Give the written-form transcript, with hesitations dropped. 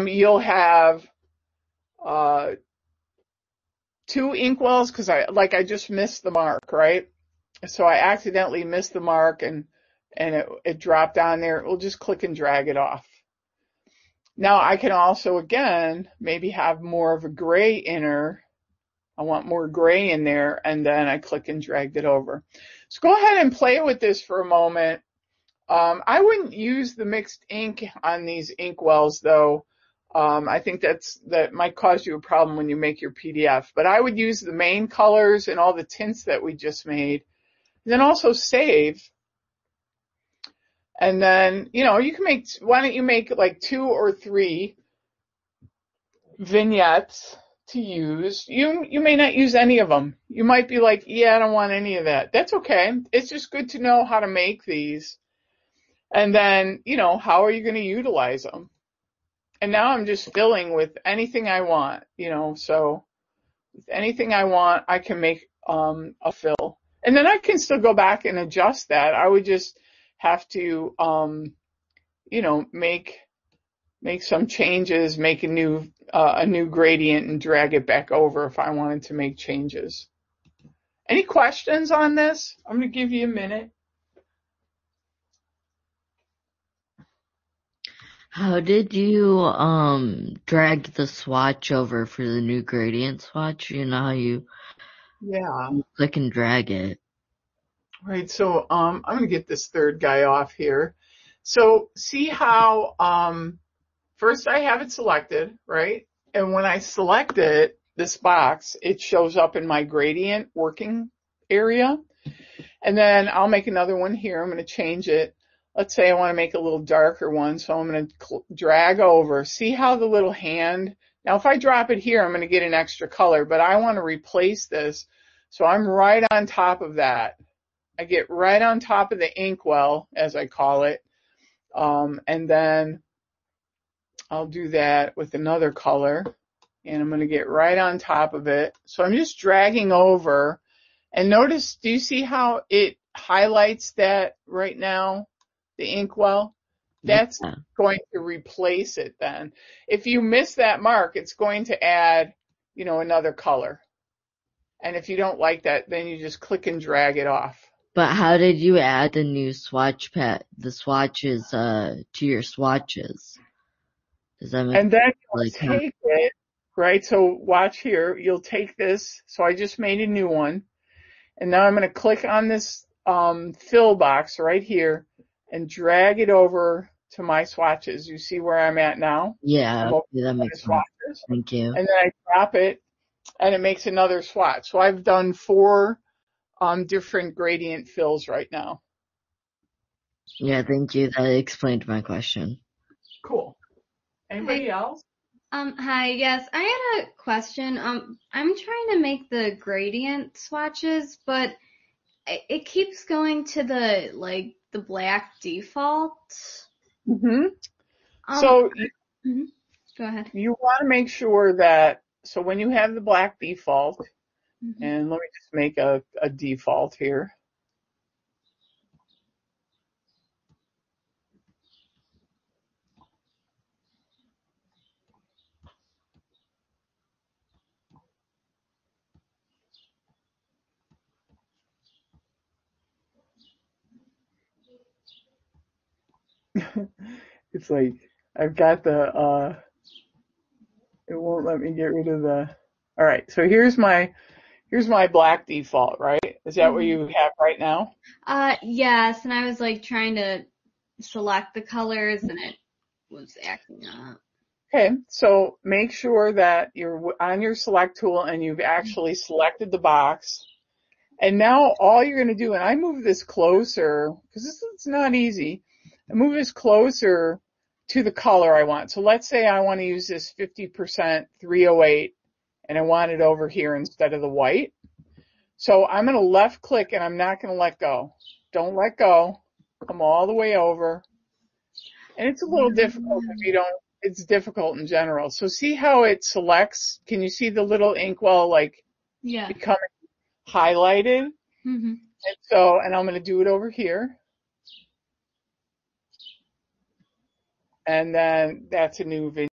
you'll have two inkwells because I just missed the mark, right? So I accidentally missed the mark and it dropped on there. We'll just click and drag it off. Now I can also, again, maybe have more of a gray inner. I want more gray in there, and then I click and dragged it over. So go ahead and play with this for a moment. I wouldn't use the mixed ink on these inkwells though. I think that might cause you a problem when you make your PDF, but I would use the main colors and all the tints that we just made. And then also save. And then, you can why don't you make like 2 or 3 vignettes to use. You may not use any of them. You might be like, yeah, I don't want any of that. That's okay. It's just good to know how to make these. And then, how are you going to utilize them? And now I'm just filling with anything I want, so with anything I want, I can make a fill. And then I can still go back and adjust that. I would just have to, make some changes, make a new gradient and drag it back over if I wanted to make changes. Any questions on this? I'm going to give you a minute. How did you drag the swatch over for the new gradient swatch? You know how you click and drag it. Right, so I'm going to get this third guy off here. So see how first I have it selected, right? And when I select it, this box, it shows up in my gradient working area. And then I'll make another one here. I'm going to change it. Let's say I want to make a little darker one, so I'm going to drag over. See how the little hand, now if I drop it here, I'm going to get an extra color, but I want to replace this. So I'm right on top of that. I get right on top of the inkwell, as I call it, and then I'll do that with another color, and I'm going to get right on top of it. So I'm just dragging over, and notice, do you see how it highlights that right now, the inkwell? That's going to replace it then. If you miss that mark, it's going to add, another color. And if you don't like that, then you just click and drag it off. But how did you add the new swatch the swatches to your swatches? Does that make And then you'll take it, right? So watch here. You'll take this. So I just made a new one. And now I'm going to click on this fill box right here and drag it over to my swatches. You see where I'm at now? Yeah, that makes sense. Thank you. And then I drop it, and it makes another swatch. So I've done 4 different gradient fills right now. Yeah, thank you. That explained my question. Cool. Anybody else? Hi, yes, I had a question. I'm trying to make the gradient swatches, but it keeps going to the black default. Mm-hmm. So go ahead. You want to make sure that, so when you have the black default, and let me just make a default here. It's like, I've got it won't let me get rid of all right, so here's my black default, right? Is that what you have right now? Yes, and I was trying to select the colors and it was acting up. Okay, so make sure that you're on your select tool and you've actually selected the box. And now all you're going to do, and I move this closer, because it's not easy, I move this closer to the color I want. So let's say I want to use this 50% 308, and I want it over here instead of the white. So I'm going to left click, and I'm not going to let go. Don't let go. Come all the way over. And it's a little difficult if you don't, it's difficult in general. So see how it selects? Can you see the little inkwell becoming highlighted? Mm-hmm. And I'm going to do it over here. And then that's a new video.